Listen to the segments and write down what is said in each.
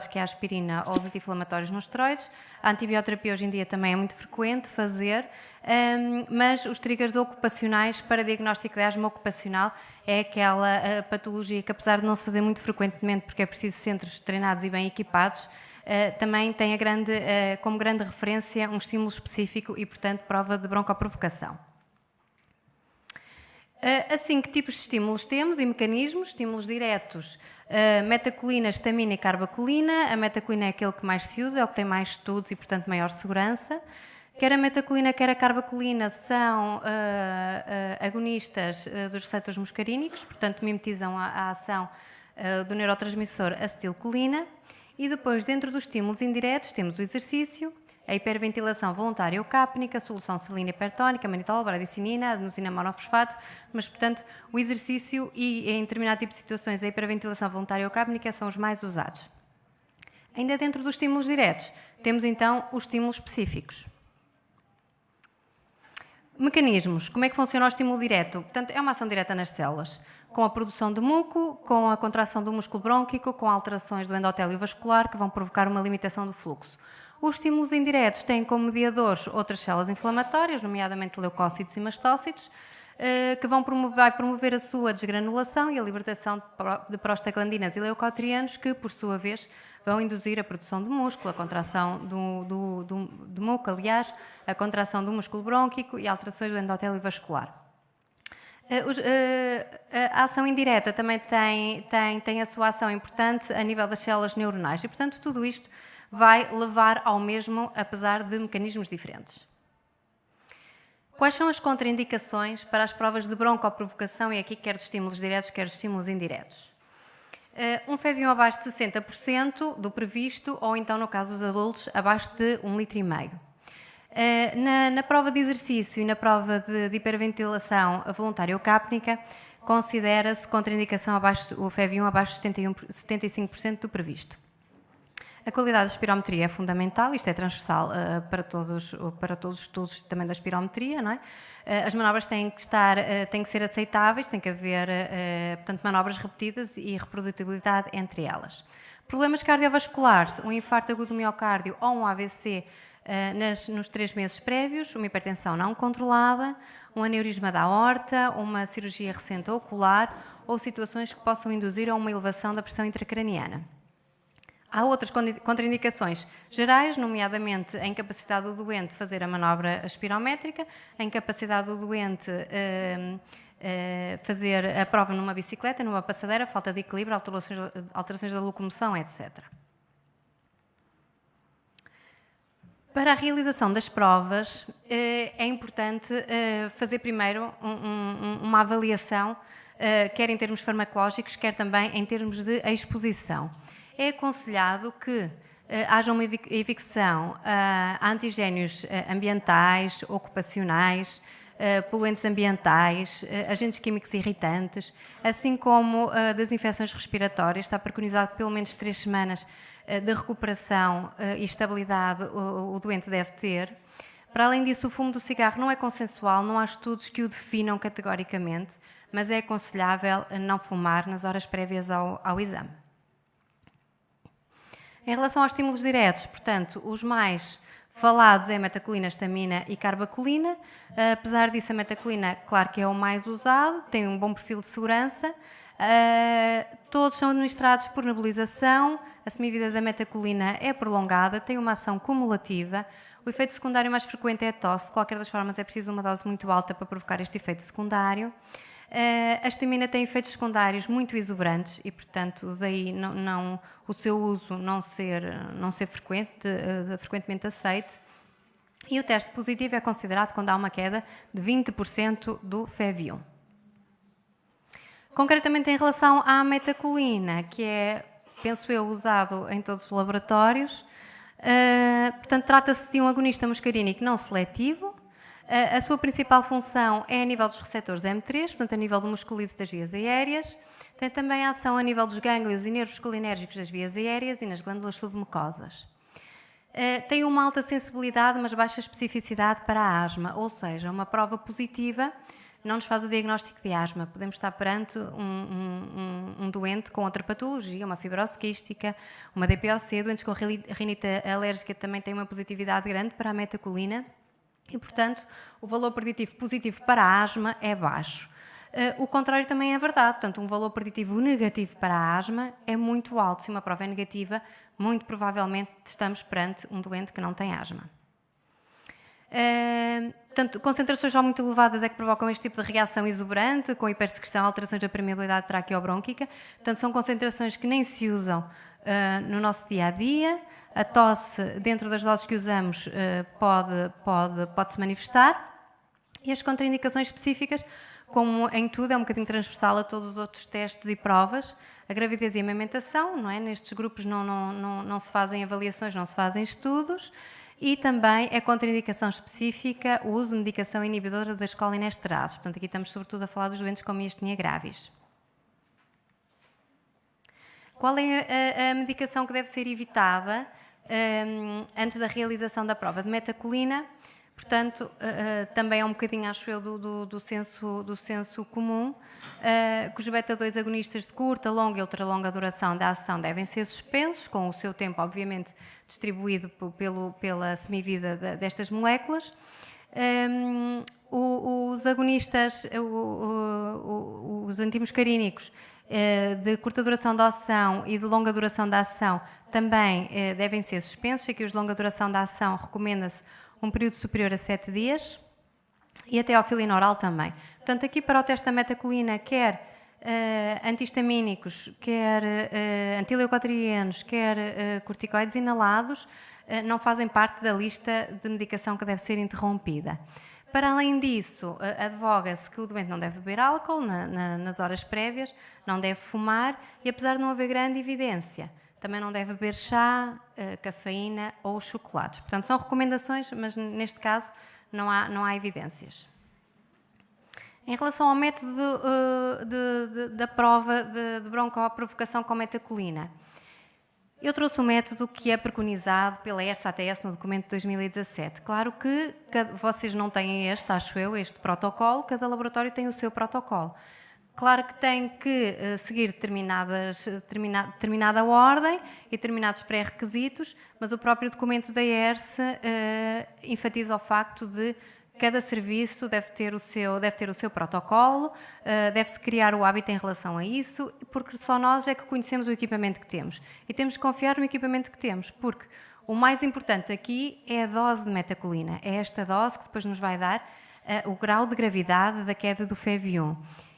que é a aspirina ou os anti-inflamatórios não esteroides. A antibioterapia hoje em dia também é muito frequente fazer, mas os triggers ocupacionais para diagnóstico de asma ocupacional é aquela patologia que, apesar de não se fazer muito frequentemente, porque é preciso centros treinados e bem equipados, também tem como grande referência um estímulo específico e, portanto, prova de broncoprovocação. Assim, que tipos de estímulos temos e mecanismos? Estímulos diretos, metacolina, estamina e carbacolina. A metacolina é aquele que mais se usa, é o que tem mais estudos e, portanto, maior segurança. Quer a metacolina, quer a carbacolina são agonistas dos receptores muscarínicos, portanto, mimetizam a ação do neurotransmissor acetilcolina. E depois, dentro dos estímulos indiretos, temos o exercício, a hiperventilação voluntária eucápnica, a solução salina hipertónica, manitol, bradicinina, adenosina monofosfato, mas, portanto, o exercício e, em determinado tipo de situações, a hiperventilação voluntária eucápnica são os mais usados. Ainda dentro dos estímulos diretos, temos, então, os estímulos específicos. Mecanismos. Como é que funciona o estímulo direto? Portanto, é uma ação direta nas células, com a produção de muco, com a contração do músculo brônquico, com alterações do endotélio vascular que vão provocar uma limitação do fluxo. Os estímulos indiretos têm como mediadores outras células inflamatórias, nomeadamente leucócitos e mastócitos, que vão promover a sua desgranulação e a libertação de prostaglandinas e leucotrienos, que, por sua vez, vão induzir a produção de músculo, a contração do muco, aliás, a contração do músculo brônquico e alterações do endotélio vascular. A ação indireta também tem a sua ação importante a nível das células neuronais e, portanto, tudo isto vai levar ao mesmo, apesar de mecanismos diferentes. Quais são as contraindicações para as provas de broncoprovocação, e aqui quer dos estímulos diretos, quer dos estímulos indiretos? Um FEV1 abaixo de 60% do previsto, ou então, no caso dos adultos, abaixo de 1,5 litro. Na prova de exercício e na prova de hiperventilação voluntária eucápnica, considera-se contraindicação o FEV1 abaixo de 75% do previsto. A qualidade da espirometria é fundamental, isto é transversal para todos os estudos também da espirometria, não é? As manobras têm que ser aceitáveis, tem que haver, portanto, manobras repetidas e reprodutibilidade entre elas. Problemas cardiovasculares, um infarto agudo do miocárdio ou um AVC nos 3 meses prévios, uma hipertensão não controlada, um aneurisma da aorta, uma cirurgia recente ocular ou situações que possam induzir a uma elevação da pressão intracraniana. Há outras contraindicações gerais, nomeadamente a incapacidade do doente de fazer a manobra espirométrica, a incapacidade do doente fazer a prova numa bicicleta, numa passadeira, falta de equilíbrio, alterações da locomoção, etc. Para a realização das provas, é importante fazer primeiro uma avaliação, quer em termos farmacológicos, quer também em termos de exposição. É aconselhado que haja uma evicção a antigénios ambientais, ocupacionais, poluentes ambientais, agentes químicos irritantes, assim como das infecções respiratórias. Está preconizado pelo menos 3 semanas de recuperação e estabilidade o doente deve ter. Para além disso, o fumo do cigarro não é consensual, não há estudos que o definam categoricamente, mas é aconselhável não fumar nas horas prévias ao exame. Em relação aos estímulos diretos, portanto, os mais falados é a metacolina, estamina e carbacolina. Apesar disso, a metacolina, claro que é o mais usado, tem um bom perfil de segurança. Todos são administrados por nebulização. A semivida da metacolina é prolongada, tem uma ação cumulativa. O efeito secundário mais frequente é a tosse. De qualquer das formas, é preciso uma dose muito alta para provocar este efeito secundário. A estamina tem efeitos secundários muito exuberantes e, portanto, daí o seu uso não ser frequentemente aceite. E o teste positivo é considerado quando há uma queda de 20% do FEV1. Concretamente em relação à metacolina, que é, penso eu, usado em todos os laboratórios, portanto, trata-se de um agonista muscarínico não seletivo. A sua principal função é a nível dos receptores M3, portanto, a nível do musculísio das vias aéreas. Tem também a ação a nível dos gânglios e nervos colinérgicos das vias aéreas e nas glândulas submucosas. Tem uma alta sensibilidade, mas baixa especificidade para a asma, ou seja, uma prova positiva não nos faz o diagnóstico de asma. Podemos estar perante um doente com outra patologia, uma fibrose quística, uma DPOC, doentes com rinite alérgica também têm uma positividade grande para a metacolina e, portanto, o valor preditivo positivo para a asma é baixo. O contrário também é verdade, portanto, um valor preditivo negativo para a asma é muito alto. Se uma prova é negativa, muito provavelmente estamos perante um doente que não tem asma. Portanto, concentrações já muito elevadas é que provocam este tipo de reação exuberante, com hipersecreção, alterações da permeabilidade traqueobrônquica. Portanto, são concentrações que nem se usam no nosso dia-a-dia. A tosse, dentro das doses que usamos, pode se manifestar. E as contraindicações específicas, como em tudo, é um bocadinho transversal a todos os outros testes e provas. A gravidez e a amamentação, não é? Nestes grupos não se fazem avaliações, não se fazem estudos. E também é contraindicação específica o uso de medicação inibidora das colinesterases. Portanto, aqui estamos sobretudo a falar dos doentes com miastenia gravis. Qual é a medicação que deve ser evitada antes da realização da prova de metacolina? Portanto, também é um bocadinho, acho eu, do senso comum, que os beta-2 agonistas de curta, longa e ultralonga duração da ação devem ser suspensos, com o seu tempo, obviamente, distribuído pela semivida destas moléculas. Os agonistas, os antimuscarínicos de curta duração da ação e de longa duração da ação também devem ser suspensos. Aqui os de longa duração da ação recomenda-se um período superior a 7 dias e até ao filinoral também. Portanto, aqui para o teste da metacolina, quer antihistamínicos, quer antileucotrienos, quer corticoides inalados, não fazem parte da lista de medicação que deve ser interrompida. Para além disso, advoga-se que o doente não deve beber álcool nas horas prévias, não deve fumar e, apesar de não haver grande evidência, também não deve beber chá, cafeína ou chocolates. Portanto, são recomendações, mas neste caso não há evidências. Em relação ao método da prova de broncoprovocação com metacolina, eu trouxe um método que é preconizado pela ERSA-ATS no documento de 2017. Claro que vocês não têm este protocolo, cada laboratório tem o seu protocolo. Claro que tem que seguir determinada ordem e determinados pré-requisitos, mas o próprio documento da ERSA enfatiza o facto de cada serviço deve ter o seu protocolo, deve-se criar o hábito em relação a isso, porque só nós é que conhecemos o equipamento que temos. E temos que confiar no equipamento que temos, porque o mais importante aqui é a dose de metacolina. É esta dose que depois nos vai dar o grau de gravidade da queda do FEV1.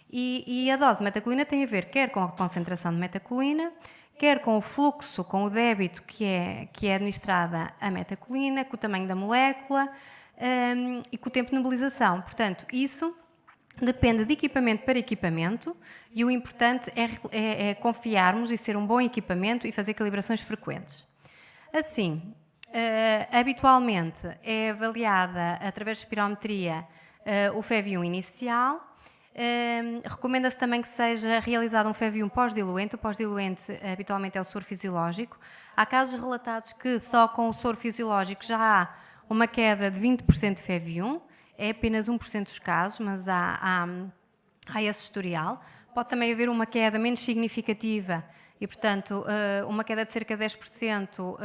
E a dose de metacolina tem a ver quer com a concentração de metacolina, quer com o fluxo, com o débito que é administrada a metacolina, com o tamanho da molécula e com o tempo de nebulização. Portanto, isso depende de equipamento para equipamento e o importante é confiarmos e ser um bom equipamento e fazer calibrações frequentes. Assim, habitualmente é avaliada através de espirometria o FEV1 inicial. Recomenda-se também que seja realizado um FEV1 pós-diluente. O pós-diluente habitualmente é o soro fisiológico. Há casos relatados que só com o soro fisiológico já há uma queda de 20% de FEV1. É apenas 1% dos casos, mas há esse historial. Pode também haver uma queda menos significativa e, portanto, uma queda de cerca de 10%,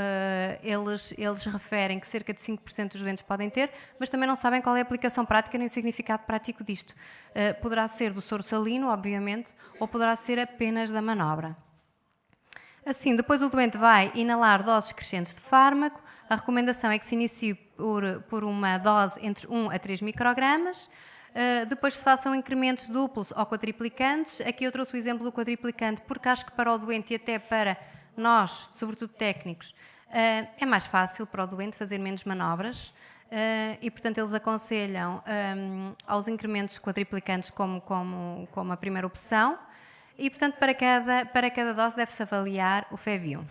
eles referem que cerca de 5% dos doentes podem ter, mas também não sabem qual é a aplicação prática nem o significado prático disto. Poderá ser do soro salino, obviamente, ou poderá ser apenas da manobra. Assim, depois o doente vai inalar doses crescentes de fármaco. A recomendação é que se inicie por uma dose entre 1 a 3 microgramas. Depois se façam incrementos duplos ou quadriplicantes. Aqui eu trouxe o exemplo do quadriplicante porque acho que para o doente e até para nós, sobretudo técnicos, é mais fácil para o doente fazer menos manobras e, portanto, eles aconselham aos incrementos quadriplicantes como a primeira opção e, portanto, para cada dose deve-se avaliar o FEV1.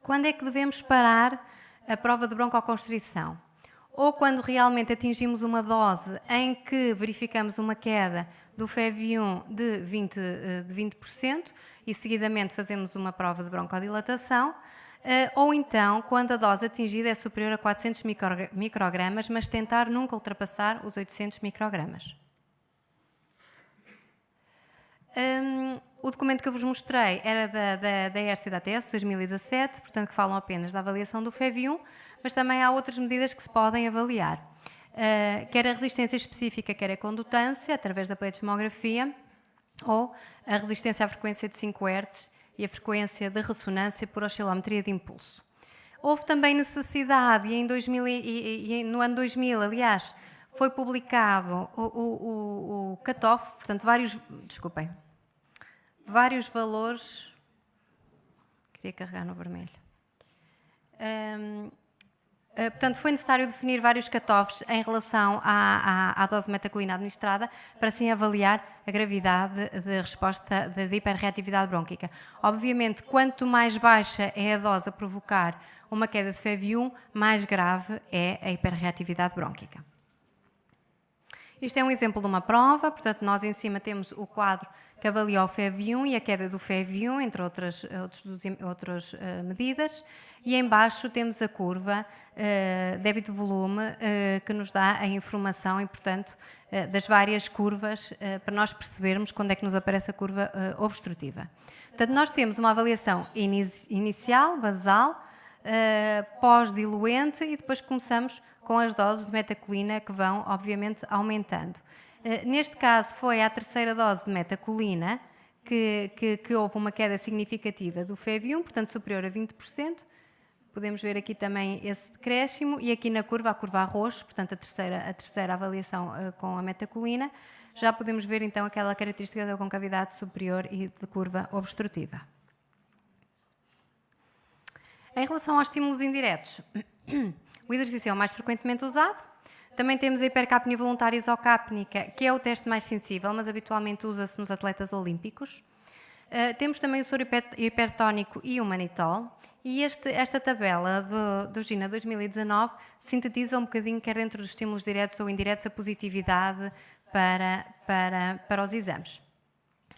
Quando é que devemos parar a prova de broncoconstrição? Ou quando realmente atingimos uma dose em que verificamos uma queda do FEV1 de 20% e seguidamente fazemos uma prova de broncodilatação, ou então quando a dose atingida é superior a 400 microgramas, mas tentar nunca ultrapassar os 800 microgramas. O documento que eu vos mostrei era da ERC e da ATS, 2017, portanto, que falam apenas da avaliação do FEV1, mas também há outras medidas que se podem avaliar, quer a resistência específica, quer a condutância, através da pletismografia, ou a resistência à frequência de 5 Hz e a frequência de ressonância por oscilometria de impulso. Houve também necessidade, e no ano 2000, aliás, foi publicado o cutoff, portanto, vários valores. Queria carregar no vermelho. Portanto, foi necessário definir vários cutoffs em relação à dose de metacolina administrada para assim avaliar a gravidade de resposta de hiperreatividade brônquica. Obviamente, quanto mais baixa é a dose a provocar uma queda de FEV1, mais grave é a hiperreatividade brônquica. Isto é um exemplo de uma prova, portanto, nós em cima temos o quadro que avalia o FEV1 e a queda do FEV1, entre outras medidas, e em baixo temos a curva débito-volume que nos dá a informação e, portanto, das várias curvas para nós percebermos quando é que nos aparece a curva obstrutiva. Portanto, nós temos uma avaliação inicial, basal, pós-diluente e depois começamos com as doses de metacolina que vão, obviamente, aumentando. Neste caso, foi à terceira dose de metacolina que houve uma queda significativa do FEV1, portanto, superior a 20%. Podemos ver aqui também esse decréscimo e aqui na curva, a curva a roxo, portanto, a terceira avaliação com a metacolina, já podemos ver, então, aquela característica da concavidade superior e de curva obstrutiva. Em relação aos estímulos indiretos, o exercício é o mais frequentemente usado. Também temos a hipercapnia voluntária isocápnica, que é o teste mais sensível, mas habitualmente usa-se nos atletas olímpicos. Temos também o soro hipertónico e o manitol. E esta tabela do GINA 2019 sintetiza um bocadinho, quer dentro dos estímulos diretos ou indiretos, a positividade para os exames.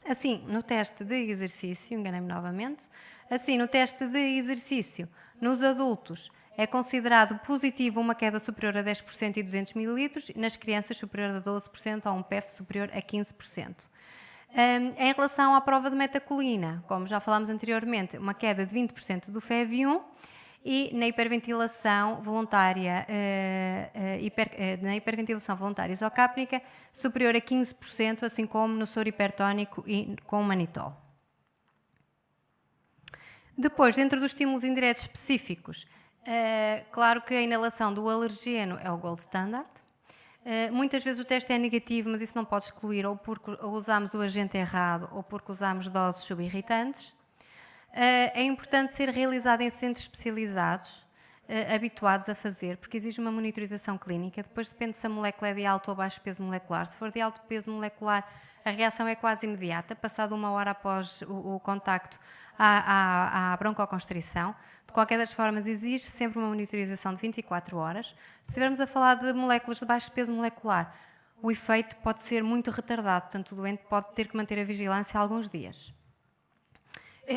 Assim, no teste de exercício, enganei-me novamente, assim, no teste de exercício, nos adultos, é considerado positivo uma queda superior a 10% e 200 ml, e nas crianças superior a 12% ou um PEF superior a 15%. Em relação à prova de metacolina, como já falámos anteriormente, uma queda de 20% do FEV1 e na hiperventilação voluntária, isocápnica superior a 15%, assim como no soro hipertónico e com o manitol. Depois, dentro dos estímulos indiretos específicos, claro que a inalação do alergeno é o gold standard. Muitas vezes o teste é negativo, mas isso não pode excluir ou porque usamos o agente errado ou porque usamos doses subirritantes. É importante ser realizado em centros especializados, habituados a fazer, porque exige uma monitorização clínica. Depois depende se a molécula é de alto ou baixo peso molecular. Se for de alto peso molecular, a reação é quase imediata, passado 1 hora após o contacto à broncoconstrição. De qualquer das formas, exige sempre uma monitorização de 24 horas. Se estivermos a falar de moléculas de baixo peso molecular, o efeito pode ser muito retardado, portanto, o doente pode ter que manter a vigilância alguns dias.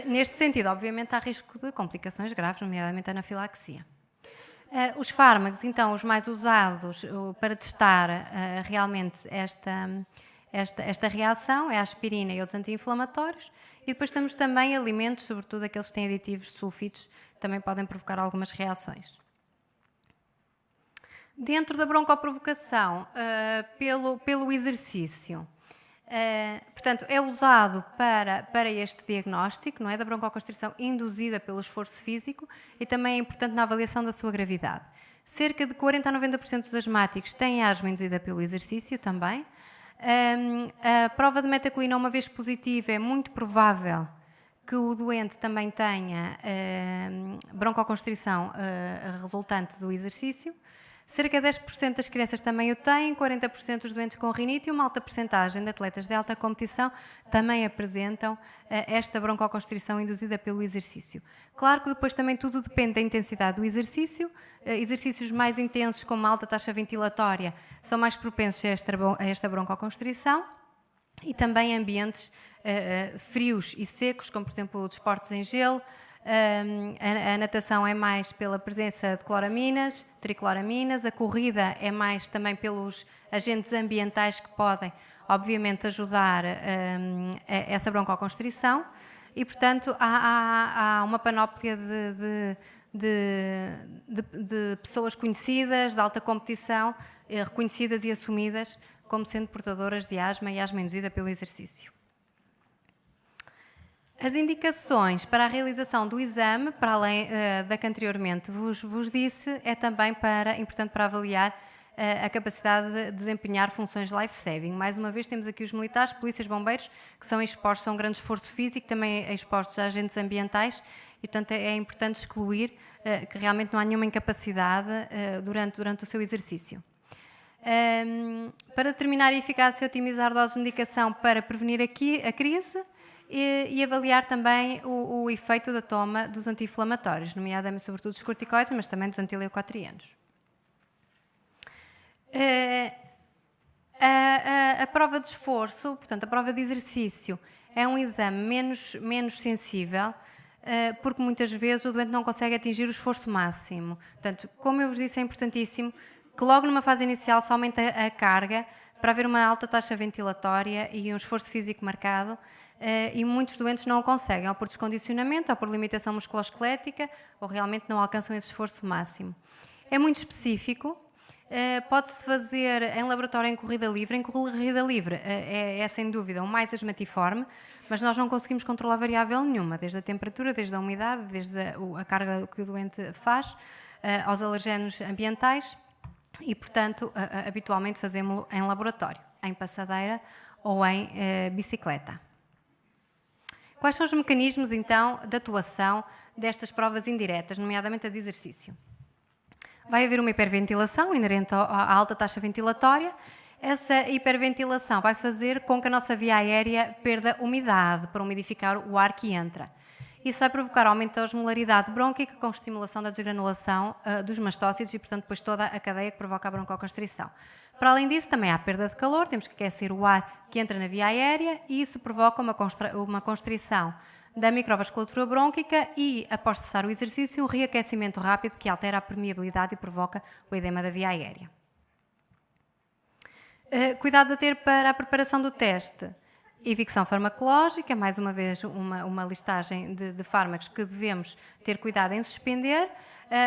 Neste sentido, obviamente, há risco de complicações graves, nomeadamente a anafilaxia. Os fármacos, então, os mais usados para testar realmente esta reação é a aspirina e outros anti-inflamatórios. E depois temos também alimentos, sobretudo aqueles que têm aditivos sulfitos, também podem provocar algumas reações. Dentro da broncoprovocação, pelo exercício, portanto, é usado para este diagnóstico, não é, da broncoconstrição induzida pelo esforço físico e também é importante na avaliação da sua gravidade. Cerca de 40 a 90% dos asmáticos têm asma induzida pelo exercício também. A prova de metacolina, uma vez positiva, é muito provável que o doente também tenha broncoconstrição resultante do exercício. Cerca de 10% das crianças também o têm, 40% dos doentes com rinite e uma alta percentagem de atletas de alta competição também apresentam esta broncoconstrição induzida pelo exercício. Claro que depois também tudo depende da intensidade do exercício. Exercícios mais intensos, com uma alta taxa ventilatória, são mais propensos a esta broncoconstrição e também ambientes frios e secos, como por exemplo desportos em gelo. A natação é mais pela presença de cloraminas, tricloraminas, a corrida é mais também pelos agentes ambientais que podem obviamente, ajudar essa broncoconstrição e, portanto, há uma panóplia de pessoas conhecidas, de alta competição, reconhecidas e assumidas como sendo portadoras de asma e asma induzida pelo exercício. As indicações para a realização do exame, para além da que anteriormente vos disse, é também importante para avaliar a capacidade de desempenhar funções life-saving. Mais uma vez temos aqui os militares, polícias, bombeiros, que são expostos a um grande esforço físico, também expostos a agentes ambientais, e portanto é importante excluir que realmente não há nenhuma incapacidade durante o seu exercício. Para determinar a eficácia e otimizar doses de medicação para prevenir a crise e avaliar também o efeito da toma dos anti-inflamatórios, nomeadamente sobretudo dos corticoides, mas também dos antileucotrienos. A prova de esforço, portanto, a prova de exercício, é um exame menos sensível, porque muitas vezes o doente não consegue atingir o esforço máximo. Portanto, como eu vos disse, é importantíssimo que logo numa fase inicial se aumente a carga para haver uma alta taxa ventilatória e um esforço físico marcado, e muitos doentes não o conseguem, ou por descondicionamento, ou por limitação musculoesquelética, ou realmente não alcançam esse esforço máximo. É muito específico, pode-se fazer em laboratório em corrida livre. Em corrida livre é sem dúvida o mais asmatiforme, mas nós não conseguimos controlar variável nenhuma, desde a temperatura, desde a umidade, desde a carga que o doente faz, aos alergénios ambientais e, portanto, habitualmente fazemos-lo em laboratório, em passadeira ou em bicicleta. Quais são os mecanismos, então, de atuação destas provas indiretas, nomeadamente a de exercício? Vai haver uma hiperventilação inerente à alta taxa ventilatória. Essa hiperventilação vai fazer com que a nossa via aérea perda umidade para umidificar o ar que entra. Isso vai provocar aumento da osmolaridade brônquica com estimulação da desgranulação dos mastócitos e, portanto, depois toda a cadeia que provoca a broncoconstrição. Para além disso, também há perda de calor, temos que aquecer o ar que entra na via aérea e isso provoca uma constrição da microvasculatura brônquica e, após cessar o exercício, um reaquecimento rápido que altera a permeabilidade e provoca o edema da via aérea. Cuidados a ter para a preparação do teste. Evicção farmacológica, mais uma vez uma listagem de fármacos que devemos ter cuidado em suspender.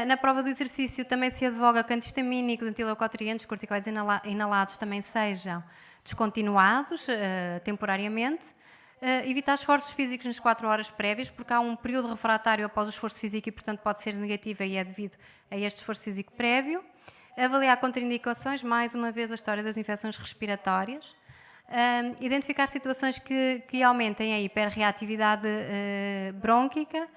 Na prova do exercício também se advoga que antihistamínicos, antileucotrientes, corticoides inalados também sejam descontinuados temporariamente. Evitar esforços físicos nas 4 horas prévias, porque há um período refratário após o esforço físico e, portanto, pode ser negativa e é devido a este esforço físico prévio. Avaliar contraindicações, mais uma vez a história das infecções respiratórias. Identificar situações que aumentem a hiperreatividade brônquica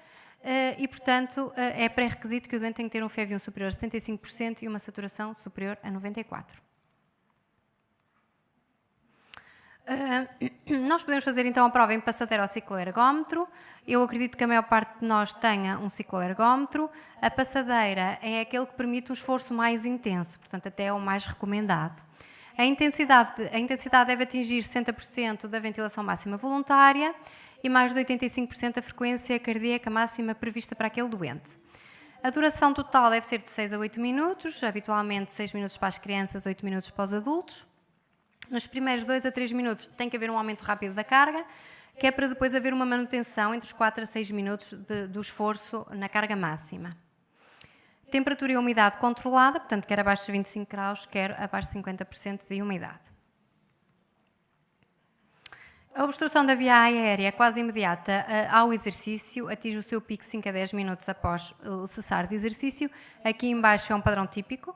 e, portanto, é pré-requisito que o doente tenha que ter um FEV1 superior a 75% e uma saturação superior a 94%. Nós podemos fazer então a prova em passadeira ou cicloergómetro. Eu acredito que a maior parte de nós tenha um cicloergómetro. A passadeira é aquele que permite um esforço mais intenso, portanto até é o mais recomendado. A intensidade deve atingir 60% da ventilação máxima voluntária e mais de 85% da frequência cardíaca máxima prevista para aquele doente. A duração total deve ser de 6 a 8 minutos, habitualmente 6 minutos para as crianças, 8 minutos para os adultos. Nos primeiros 2 a 3 minutos tem que haver um aumento rápido da carga, que é para depois haver uma manutenção entre os 4 a 6 minutos do esforço na carga máxima. Temperatura e umidade controlada, portanto, quer abaixo de 25 graus, quer abaixo de 50% de umidade. A obstrução da via aérea quase imediata ao exercício atinge o seu pico 5 a 10 minutos após o cessar de exercício. Aqui embaixo é um padrão típico.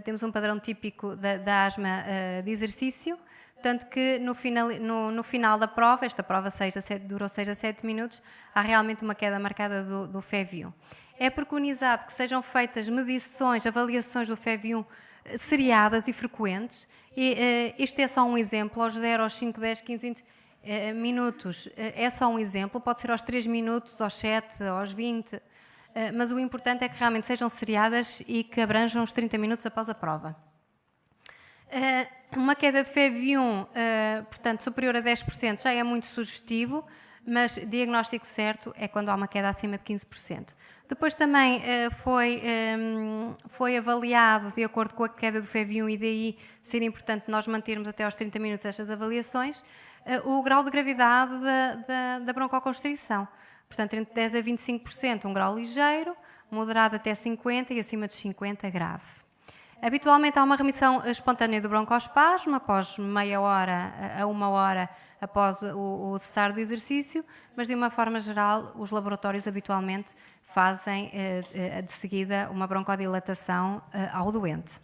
Temos um padrão típico da asma de exercício, tanto que no final da prova, esta prova durou 6 a 7 minutos, há realmente uma queda marcada do FEV1. É preconizado que sejam feitas medições, avaliações do FEV1 seriadas e frequentes, e este é só um exemplo, aos 0, aos 5, 10, 15, 20 minutos é só um exemplo, pode ser aos 3 minutos, aos 7, aos 20, mas o importante é que realmente sejam seriadas e que abranjam os 30 minutos após a prova. Uma queda de FEV1, portanto, superior a 10% já é muito sugestivo, mas diagnóstico certo é quando há uma queda acima de 15%. Depois também foi avaliado, de acordo com a queda do FEV1 e daí ser importante nós mantermos até aos 30 minutos estas avaliações, o grau de gravidade da broncoconstrição. Portanto, entre 10 a 25%, um grau ligeiro, moderado até 50% e acima de 50% grave. Habitualmente há uma remissão espontânea do broncoespasmo após meia hora a 1 hora após o cessar do exercício, mas de uma forma geral os laboratórios habitualmente fazem de seguida uma broncodilatação ao doente.